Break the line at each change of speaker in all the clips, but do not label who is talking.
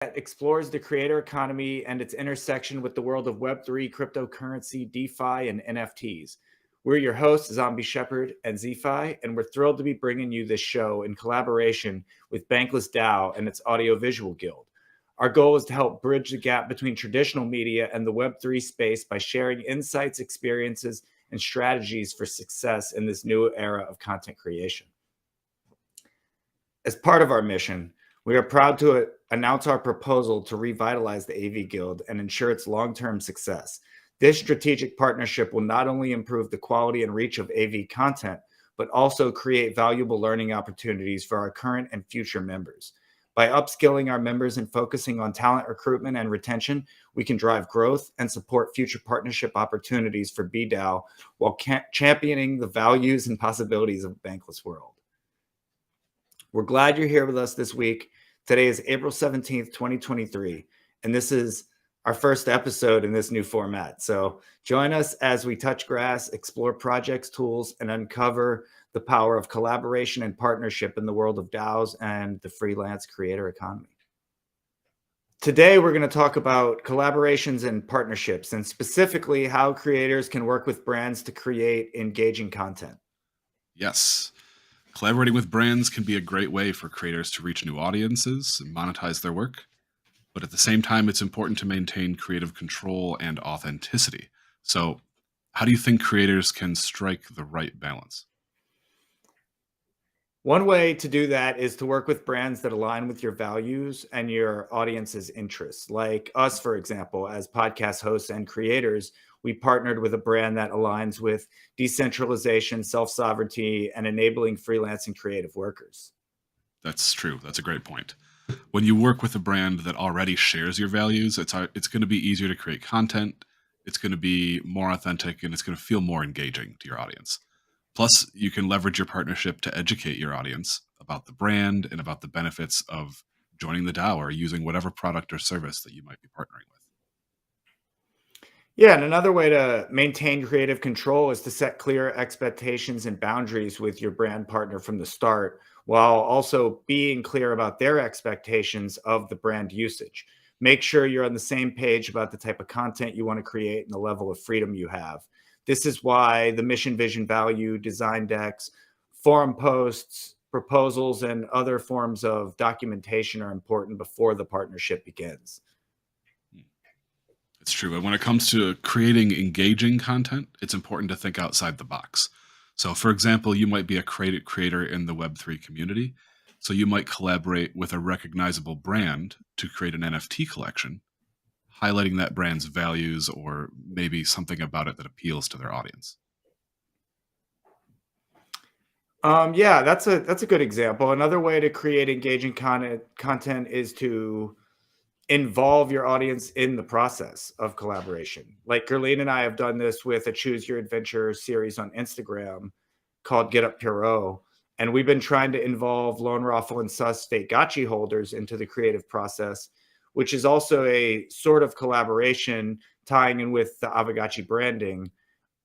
that explores the creator economy and its intersection with the world of Web3, cryptocurrency, DeFi, and NFTs. We're your hosts, Zombie Shepherd and ZFi, and we're thrilled to be bringing you this show in collaboration with Bankless DAO and its Audiovisual Guild. Our goal is to help bridge the gap between traditional media and the Web3 space by sharing insights, experiences, and strategies for success in this new era of content creation. As part of our mission, we are proud to announce our proposal to revitalize the AV Guild and ensure its long-term success. This strategic partnership will not only improve the quality and reach of AV content, but also create valuable learning opportunities for our current and future members. By upskilling our members and focusing on talent recruitment and retention, we can drive growth and support future partnership opportunities for BDAO while championing the values and possibilities of a bankless world. We're glad you're here with us this week. Today is April 17th, 2023, and this is our first episode in this new format. So join us as we touch grass, explore projects, tools, and uncover the power of collaboration and partnership in the world of DAOs and the freelance creator economy. Today, we're going to talk about collaborations and partnerships, and specifically how creators can work with brands to create engaging content.
Yes. Collaborating with brands can be a great way for creators to reach new audiences and monetize their work. But at the same time, it's important to maintain creative control and authenticity. So how do you think creators can strike the right balance?
One way to do that is to work with brands that align with your values and your audience's interests. Like us, for example, as podcast hosts and creators, we partnered with a brand that aligns with decentralization, self-sovereignty, and enabling freelance and creative workers.
That's true. That's a great point. When you work with a brand that already shares your values, it's going to be easier to create content. It's going to be more authentic, and it's going to feel more engaging to your audience. Plus, you can leverage your partnership to educate your audience about the brand and about the benefits of joining the DAO or using whatever product or service that you might be partnering with.
Yeah, and another way to maintain creative control is to set clear expectations and boundaries with your brand partner from the start, while also being clear about their expectations of the brand usage. Make sure you're on the same page about the type of content you want to create and the level of freedom you have. This is why the mission, vision, value, design decks, forum posts, proposals, and other forms of documentation are important before the partnership begins.
It's true. And when it comes to creating engaging content, it's important to think outside the box. So, for example, you might be a creator in the Web3 community. So you might collaborate with a recognizable brand to create an NFT collection, highlighting that brand's values or maybe something about it that appeals to their audience.
Yeah, that's a good example. Another way to create engaging content is to involve your audience in the process of collaboration. Like Gerline and I have done this with a Choose Your Adventure series on Instagram called Get Up Hero. And we've been trying to involve Lone Raffle and Sus Fake Gotchi holders into the creative process, which is also a sort of collaboration tying in with the Avagachi branding.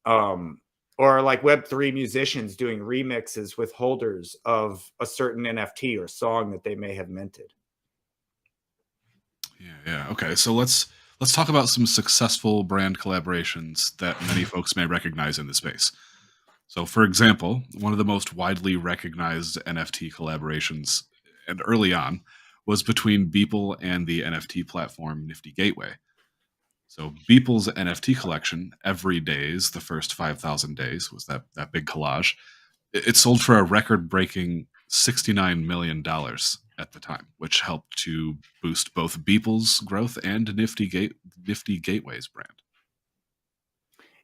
Or like Web3 musicians doing remixes with holders of a certain NFT or song that they may have minted.
Yeah. Okay. So let's talk about some successful brand collaborations that many folks may recognize in the space. So, for example, one of the most widely recognized NFT collaborations, and early on, was between Beeple and the NFT platform Nifty Gateway. So Beeple's NFT collection, Every Days, the first 5,000 days, was that big collage. It sold for a record-breaking $69 million at the time, which helped to boost both Beeple's growth and Nifty Gateway's brand.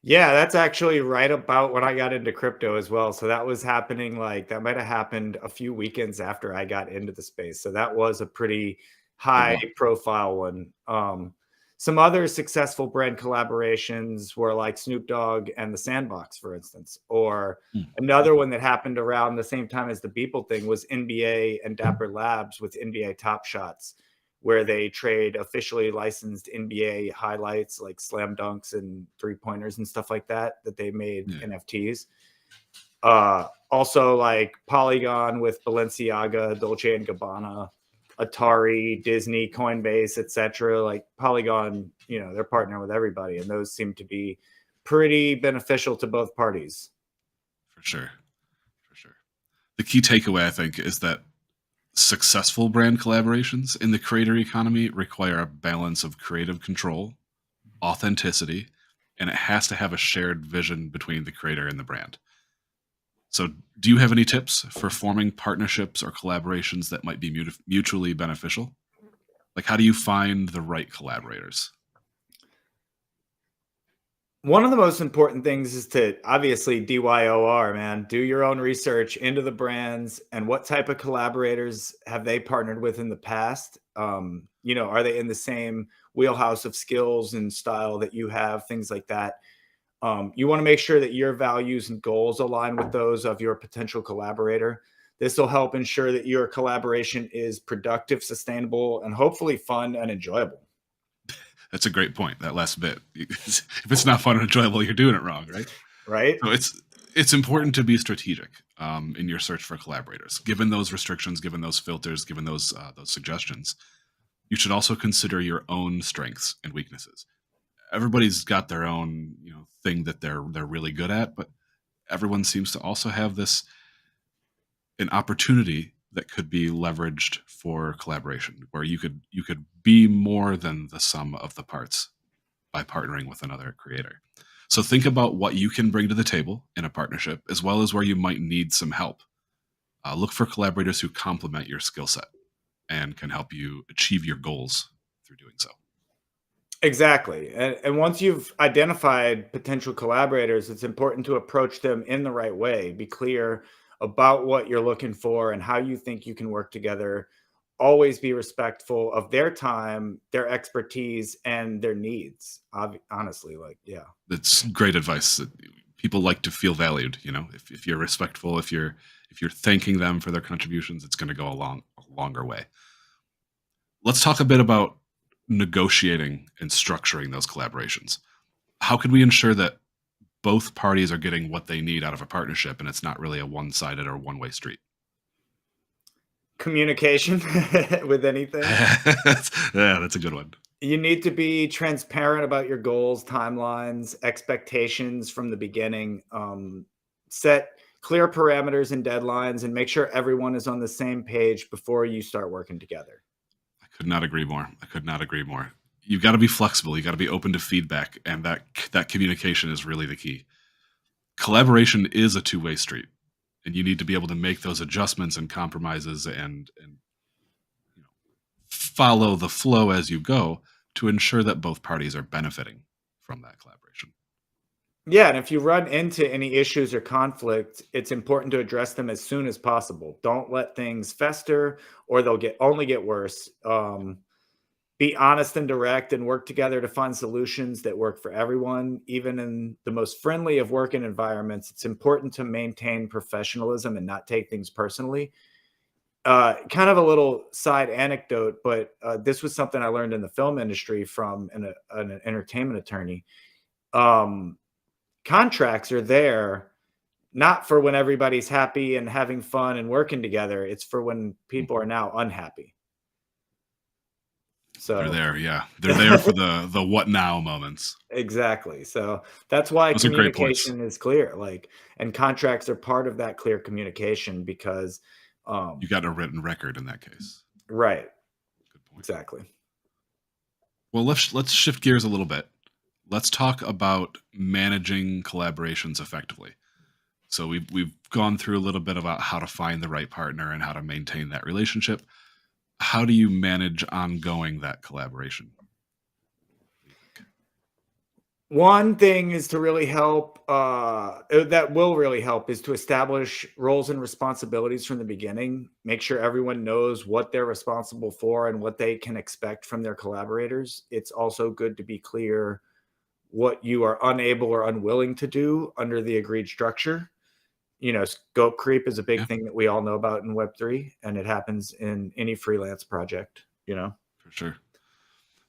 Yeah, that's actually right about when I got into crypto as well. So that was happening that might have happened a few weekends after I got into the space. So that was a pretty high profile one. Some other successful brand collaborations were like Snoop Dogg and the Sandbox, for instance, or another one that happened around the same time as the Beeple thing was NBA and Dapper Labs with NBA Top Shots, where they trade officially licensed NBA highlights like slam dunks and three-pointers and stuff like that they made NFTs. Also like Polygon with Balenciaga, Dolce & Gabbana. Atari, Disney, Coinbase, etc. Like Polygon, they're partnering with everybody, and those seem to be pretty beneficial to both parties.
For sure. For sure. The key takeaway, I think, is that successful brand collaborations in the creator economy require a balance of creative control, authenticity, and it has to have a shared vision between the creator and the brand. So, do you have any tips for forming partnerships or collaborations that might be mutually beneficial? Like, how do you find the right collaborators?
One of the most important things is to obviously DYOR, man. Do your own research into the brands and what type of collaborators have they partnered with in the past. Are they in the same wheelhouse of skills and style that you have, things like that. You want to make sure that your values and goals align with those of your potential collaborator. This will help ensure that your collaboration is productive, sustainable, and hopefully fun and enjoyable.
That's a great point. That last bit. If it's not fun and enjoyable, you're doing it wrong, right?
Right?
So it's important to be strategic in your search for collaborators. Given those restrictions, given those filters, given those suggestions, you should also consider your own strengths and weaknesses. Everybody's got their own thing that they're really good at, but everyone seems to also have an opportunity that could be leveraged for collaboration, where you could be more than the sum of the parts by partnering with another creator. So think about what you can bring to the table in a partnership, as well as where you might need some help. Look for collaborators who complement your skill set and can help you achieve your goals through doing so.
Exactly. And once you've identified potential collaborators, it's important to approach them in the right way. Be clear about what you're looking for and how you think you can work together. Always be respectful of their time, their expertise, and their needs. Honestly, yeah.
That's great advice. People like to feel valued. If you're respectful, if you're thanking them for their contributions, it's going to go a longer way. Let's talk a bit about negotiating and structuring those collaborations. How can we ensure that both parties are getting what they need out of a partnership and it's not really a one-sided or one-way street?
Communication with anything.
Yeah, that's a good one.
You need to be transparent about your goals, timelines, expectations from the beginning. Set clear parameters and deadlines and make sure everyone is on the same page before you start working together.
Could not agree more. I could not agree more. You've got to be flexible. You got to be open to feedback, and that communication is really the key. Collaboration is a two-way street, and you need to be able to make those adjustments and compromises and follow the flow as you go to ensure that both parties are benefiting from that collaboration.
Yeah, and if you run into any issues or conflict, it's important to address them as soon as possible. Don't let things fester, or they'll only get worse. Be honest and direct, and work together to find solutions that work for everyone. Even in the most friendly of working environments, it's important to maintain professionalism and not take things personally. Kind of a little side anecdote, but this was something I learned in the film industry from an entertainment attorney. Contracts are there not for when everybody's happy and having fun and working together. It's for when people are now unhappy. So
they're there, yeah. They're there for the what now moments.
Exactly. So that's why
Those are great points.
communication is clear. And contracts are part of that clear communication because
You got a written record in that case.
right.
Good point.
Exactly.
Well, let's shift gears a little bit. Let's talk about managing collaborations effectively. So we've gone through a little bit about how to find the right partner and how to maintain that relationship. How do you manage ongoing that collaboration?
One thing is to really help, that will really help, is to establish roles and responsibilities from the beginning. Make sure everyone knows what they're responsible for and what they can expect from their collaborators. It's also good to be clear what you are unable or unwilling to do under the agreed structure. Scope creep is a big
Yeah,
thing that we all know about in Web3, and it happens in any freelance project.
for sure.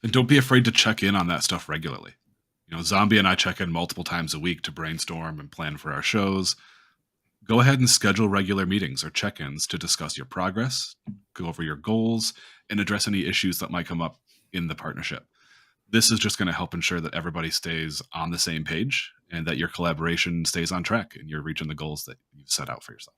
And don't be afraid to check in on that stuff regularly. Zombie and I check in multiple times a week to brainstorm and plan for our shows. Go ahead and schedule regular meetings or check-ins to discuss your progress, go over your goals, and address any issues that might come up in the partnership. This is just going to help ensure that everybody stays on the same page and that your collaboration stays on track and you're reaching the goals that you've set out for yourself.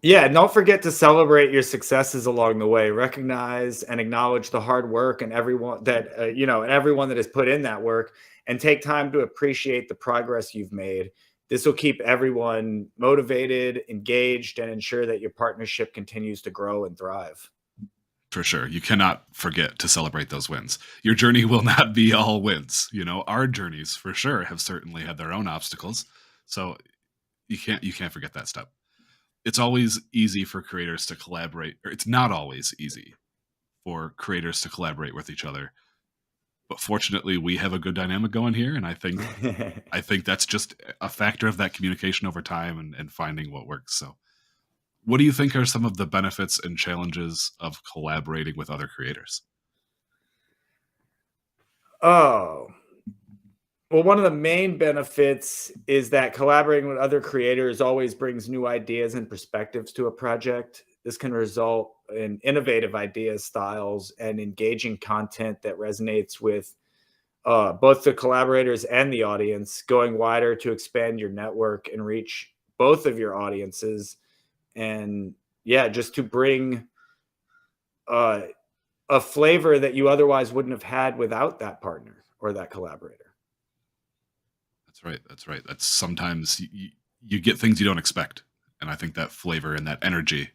Yeah, and don't forget to celebrate your successes along the way. Recognize and acknowledge the hard work and everyone that and everyone that has put in that work, and take time to appreciate the progress you've made. This will keep everyone motivated, engaged, and ensure that your partnership continues to grow and thrive.
For sure. You cannot forget to celebrate those wins. Your journey will not be all wins. Our journeys for sure have certainly had their own obstacles. So you can't forget that step. It's always easy for creators to collaborate, or it's not always easy for creators to collaborate with each other. But fortunately, we have a good dynamic going here, and I think that's just a factor of that communication over time and finding what works. So, what do you think are some of the benefits and challenges of collaborating with other creators?
Oh, well, one of the main benefits is that collaborating with other creators always brings new ideas and perspectives to a project. This can result in innovative ideas, styles, and engaging content that resonates with both the collaborators and the audience, going wider to expand your network and reach both of your audiences. And yeah, just to bring uh, a flavor that you otherwise wouldn't have had without that partner or that collaborator.
That's right. That's right. That's sometimes you get things you don't expect. And I think that flavor and that energy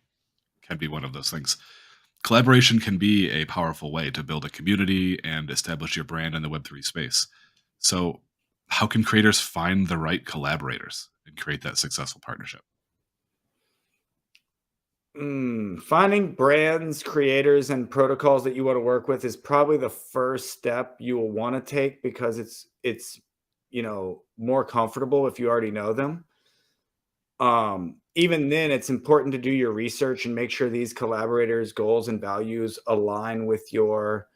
can be one of those things. Collaboration can be a powerful way to build a community and establish your brand in the Web3 space. So, how can creators find the right collaborators and create that successful partnership?
Finding brands, creators, and protocols that you want to work with is probably the first step you will want to take, because it's more comfortable if you already know them. Even then, it's important to do your research and make sure these collaborators' goals and values align with your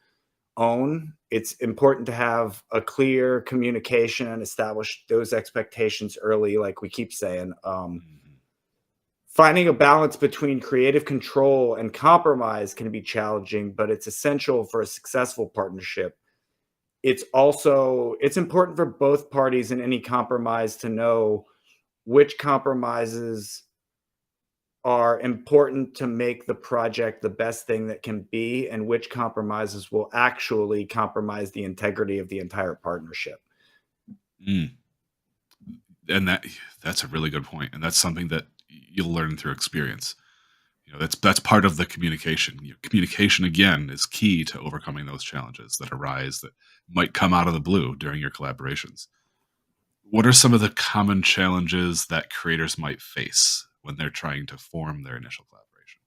own. It's important to have a clear communication and establish those expectations early, like we keep saying.
Mhm.
Finding a balance between creative control and compromise can be challenging, but it's essential for a successful partnership. It's important for both parties in any compromise to know which compromises are important to make the project the best thing that can be, and which compromises will actually compromise the integrity of the entire partnership.
Mm. And that's a really good point, and that's something that you'll learn through experience. That's part of the communication. Communication again is key to overcoming those challenges that arise that might come out of the blue during your collaborations. What are some of the common challenges that creators might face when they're trying to form their initial collaboration?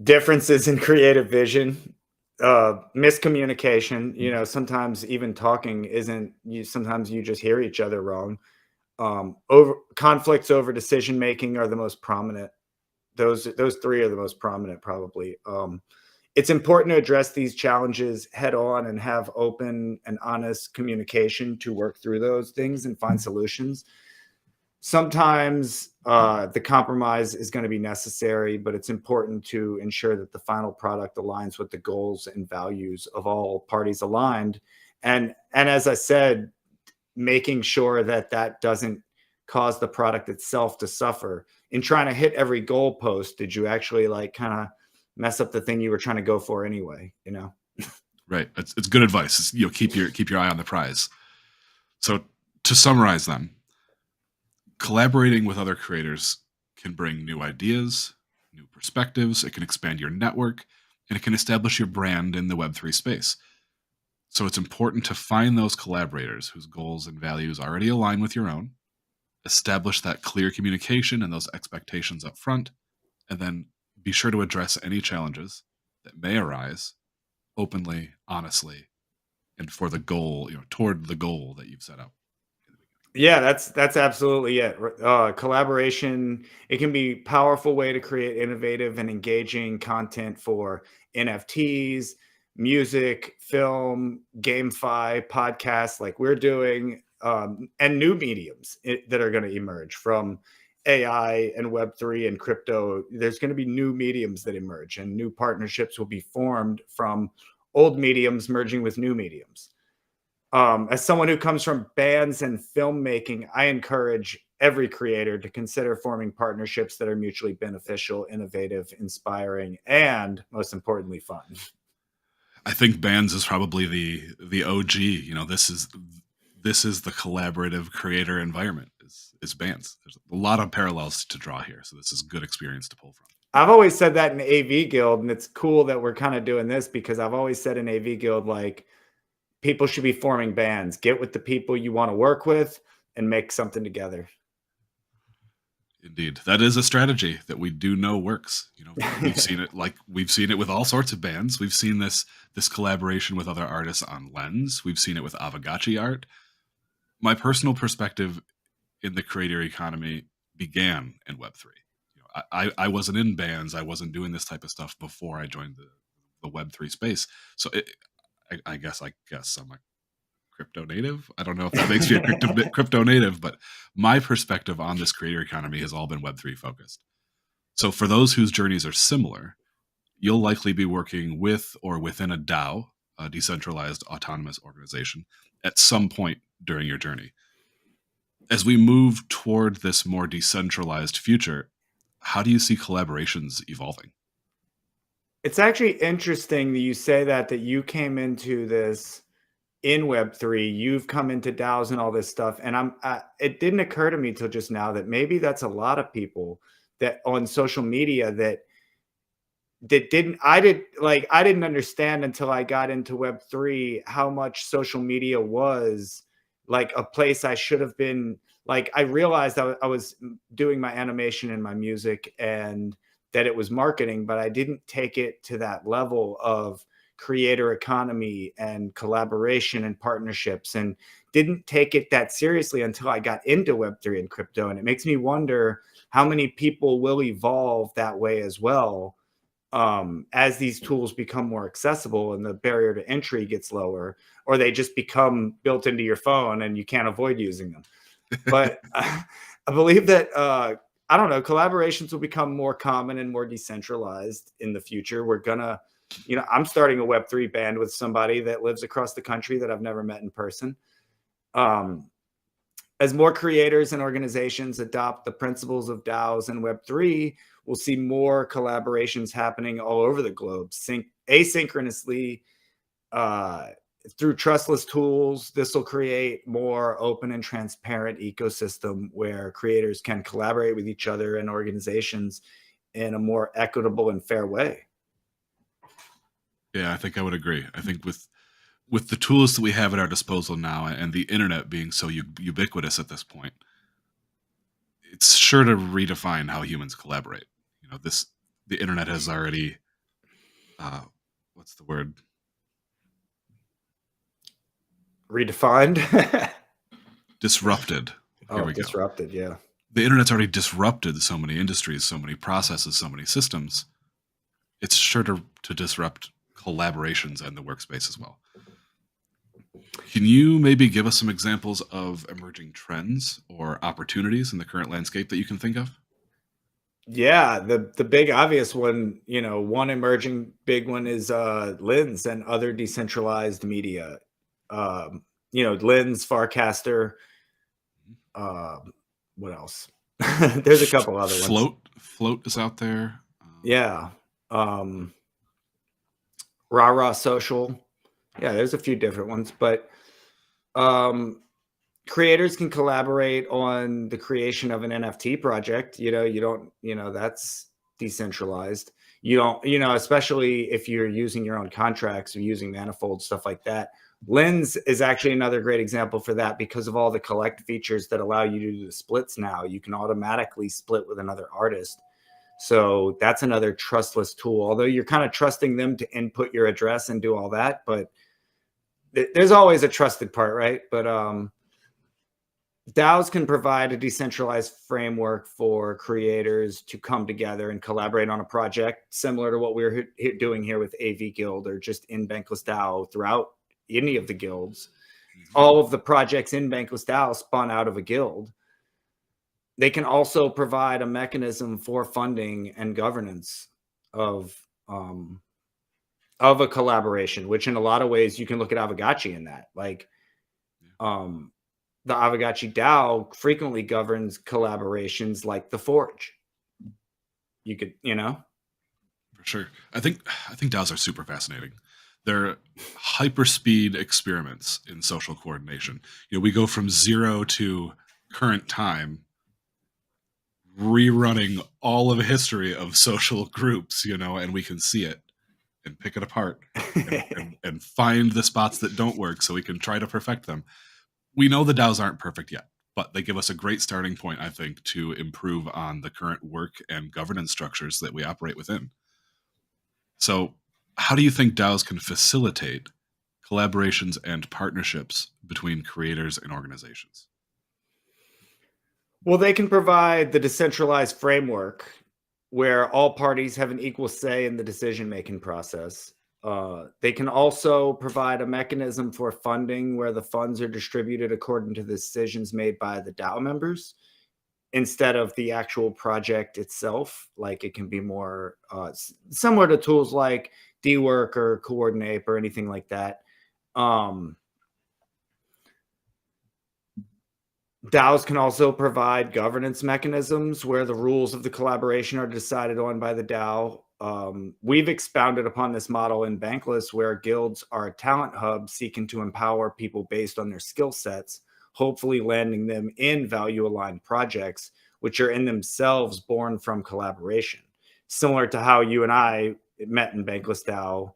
Differences in creative vision, miscommunication. Sometimes even talking isn't you. Sometimes you just hear each other wrong. Over conflicts over decision making are the most prominent. Those three are the most prominent, probably. It's important to address these challenges head on and have open and honest communication to work through those things and find solutions. Sometimes the compromise is going to be necessary, but it's important to ensure that the final product aligns with the goals and values of all parties aligned. And as I said, making sure that that doesn't cause the product itself to suffer. In trying to hit every goalpost, did you actually like kind of mess up the thing you were trying to go for anyway?
Right. It's good advice. Keep your eye on the prize. So to summarize them, collaborating with other creators can bring new ideas, new perspectives, it can expand your network, and it can establish your brand in the Web3 space. So it's important to find those collaborators whose goals and values already align with your own, establish that clear communication and those expectations up front, and then be sure to address any challenges that may arise openly, honestly, and for the goal, toward the goal that you've set out in the beginning.
Yeah, that's absolutely it. Collaboration, it can be a powerful way to create innovative and engaging content for NFTs, music, film, GameFi, podcasts like we're doing. and new mediums that are going to emerge from AI and Web3 and crypto. There's going to be new mediums that emerge, and new partnerships will be formed from old mediums merging with new mediums. As someone who comes from bands and filmmaking, I encourage every creator to consider forming partnerships that are mutually beneficial, innovative, inspiring, and most importantly, fun.
I think bands is probably the OG. You know, this is the collaborative creator environment is bands. There's a lot of parallels to draw here, so this is good experience to pull from.
I've always said that in AV Guild, and it's cool that we're kind of doing this, because I've always said in AV Guild, like, people should be forming bands. Get with the people you want to work with and make something together.
Indeed, that is a strategy that we do know works. You know, we've seen it with all sorts of bands. We've seen this collaboration with other artists on Lens. We've seen it with Avagachi art. My personal perspective in the creator economy began in Web3. You know, I wasn't in bands. I wasn't doing this type of stuff before I joined the Web3 space. So I guess I'm a crypto native. I don't know if that makes me a crypto native, but my perspective on this creator economy has all been Web3 focused. So for those whose journeys are similar, you'll likely be working with or within a DAO, a decentralized autonomous organization, at some point during your journey. As we move toward this more decentralized future, how do you see collaborations evolving?
It's actually interesting that you say that you came into this in Web3, you've come into DAOs and all this stuff. And it didn't occur to me till just now that maybe that's a lot of people that on social media that I didn't understand until I got into Web3 how much social media was like a place I should have been. Like, I realized I was doing my animation and my music and that it was marketing, but I didn't take it to that level of creator economy and collaboration and partnerships, and didn't take it that seriously until I got into Web3 and crypto. And it makes me wonder how many people will evolve that way as well, as these tools become more accessible and the barrier to entry gets lower, or they just become built into your phone and you can't avoid using them. But I believe that I don't know, collaborations will become more common and more decentralized in the future. We're gonna, I'm starting a Web3 band with somebody that lives across the country that I've never met in person. As more creators and organizations adopt the principles of DAOs and Web3, we'll see more collaborations happening all over the globe, asynchronously, through trustless tools. This will create more open and transparent ecosystem where creators can collaborate with each other and organizations in a more equitable and fair way.
Yeah, I think I would agree. I think with the tools that we have at our disposal now, and the internet being so ubiquitous at this point, it's sure to redefine how humans collaborate. You know, the internet has already, what's the word?
Redefined.
Disrupted. Here we
disrupted.
Go.
Yeah.
The internet's already disrupted so many industries, so many processes, so many systems. It's sure to disrupt collaborations and the workspace as well. Can you maybe give us some examples of emerging trends or opportunities in the current landscape that you can think of?
Yeah, the big obvious one, one emerging big one is Lens and other decentralized media. Lens, Farcaster. What else? There's a couple other ones.
Float is out there.
Yeah. Rah Social. Yeah, there's a few different ones, but creators can collaborate on the creation of an NFT project. That's decentralized. You don't, especially if you're using your own contracts or using manifold, stuff like that. Lens is actually another great example for that because of all the collect features that allow you to do the splits now. You can automatically split with another artist. So that's another trustless tool, although you're kind of trusting them to input your address and do all that. But there's always a trusted part, right? But DAOs can provide a decentralized framework for creators to come together and collaborate on a project, similar to what we're doing here with AV Guild or just in BanklessDAO throughout any of the guilds. all of the projects in Bankless DAO spun out of a guild. They can also provide a mechanism for funding and governance of a collaboration, which in a lot of ways you can look at Aavegotchi in that. Like, the Aavegotchi DAO frequently governs collaborations like the Forge. You could,
For sure. I think DAOs are super fascinating. They're hyperspeed experiments in social coordination. We go from zero to current time, rerunning all of history of social groups, and we can see it and pick it apart and find the spots that don't work so we can try to perfect them. We know the DAOs aren't perfect yet, but they give us a great starting point, I think, to improve on the current work and governance structures that we operate within. So how do you think DAOs can facilitate collaborations and partnerships between creators and organizations?
Well, they can provide the decentralized framework where all parties have an equal say in the decision-making process. They can also provide a mechanism for funding where the funds are distributed according to the decisions made by the DAO members instead of the actual project itself. Like, it can be more similar to tools like DWork or Coordinape or anything like that. DAOs can also provide governance mechanisms where the rules of the collaboration are decided on by the DAO. We've expounded upon this model in Bankless, where guilds are a talent hub seeking to empower people based on their skill sets, hopefully landing them in value-aligned projects, which are in themselves born from collaboration. Similar to how you and I met in Bankless DAO,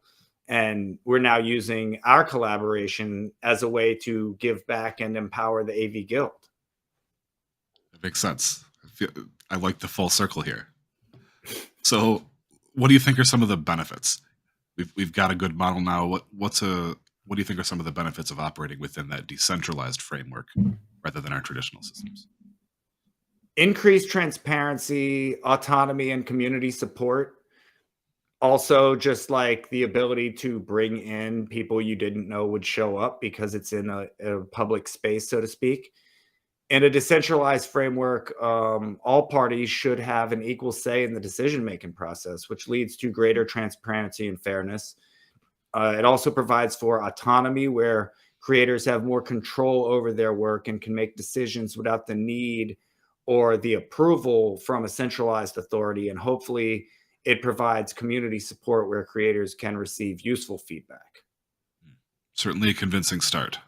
and we're now using our collaboration as a way to give back and empower the AV Guild.
That makes sense. I like the full circle here. So what do you think are some of the benefits? We've got a good model now. What do you think are some of the benefits of operating within that decentralized framework rather than our traditional systems?
Increased transparency, autonomy, and community support. Also, just like the ability to bring in people you didn't know would show up because it's in a public space, so to speak. In a decentralized framework, all parties should have an equal say in the decision-making process, which leads to greater transparency and fairness. It also provides for autonomy, where creators have more control over their work and can make decisions without the need or the approval from a centralized authority. And hopefully it provides community support where creators can receive useful feedback.
Certainly a convincing start.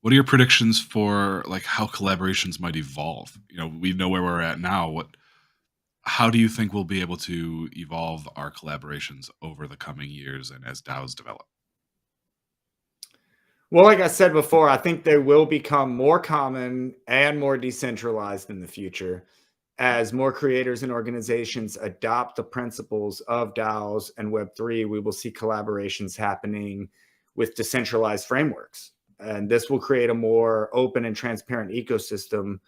What are your predictions for how collaborations might evolve? We know where we're at now. How do you think we'll be able to evolve our collaborations over the coming years and as DAOs develop?
Well, like I said before, I think they will become more common and more decentralized in the future as more creators and organizations adopt the principles of DAOs and Web3. We will see collaborations happening with decentralized frameworks. And this will create a more open and transparent ecosystem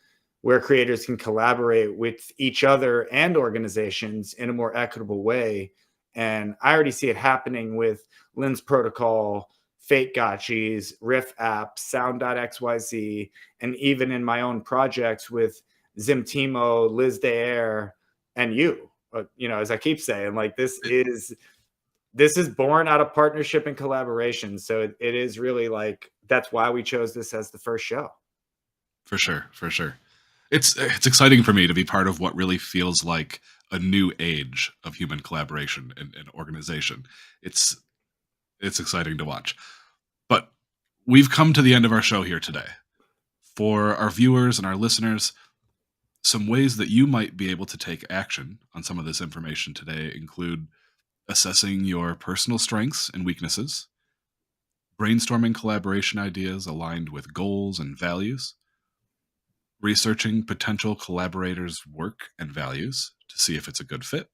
where creators can collaborate with each other and organizations in a more equitable way. And I already see it happening with Lens Protocol, Fake Gotchis, Riff Apps, Sound.xyz, and even in my own projects with Zimtimo, Liz Daer, and you. As I keep saying, this is born out of partnership and collaboration. So it is really that's why we chose this as the first show.
For sure. It's exciting for me to be part of what really feels like a new age of human collaboration and organization. It's exciting to watch. But we've come to the end of our show here today. For our viewers and our listeners, some ways that you might be able to take action on some of this information today include assessing your personal strengths and weaknesses, brainstorming collaboration ideas aligned with goals and values, researching potential collaborators' work and values to see if it's a good fit,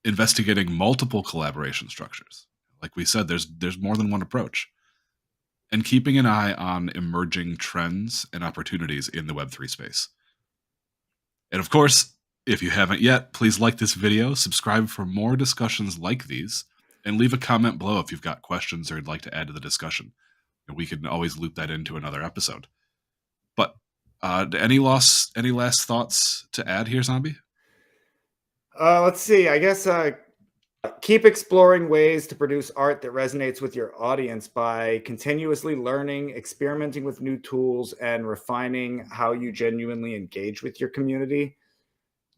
investigating multiple collaboration structures. Like we said, there's more than one approach, and keeping an eye on emerging trends and opportunities in the Web3 space. And of course, if you haven't yet, please like this video, subscribe for more discussions like these, and leave a comment below if you've got questions or would like to add to the discussion. and we can always loop that into another episode. But any last thoughts to add here, Zombie?
Let's see. I guess keep exploring ways to produce art that resonates with your audience by continuously learning, experimenting with new tools, and refining how you genuinely engage with your community.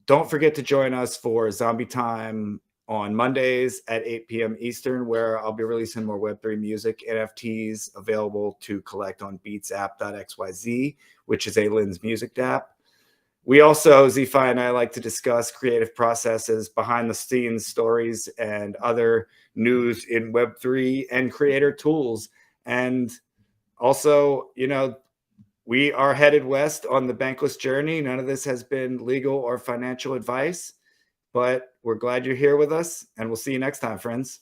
Don't forget to join us for Zombie Time on Mondays at 8 p.m. Eastern, where I'll be releasing more Web3 music, NFTs available to collect on beatsapp.xyz, which is a Lens music app. We also, ZFi and I, like to discuss creative processes, behind the scenes stories, and other news in Web3 and creator tools. And also, we are headed west on the bankless journey. None of this has been legal or financial advice, but we're glad you're here with us, and we'll see you next time, friends.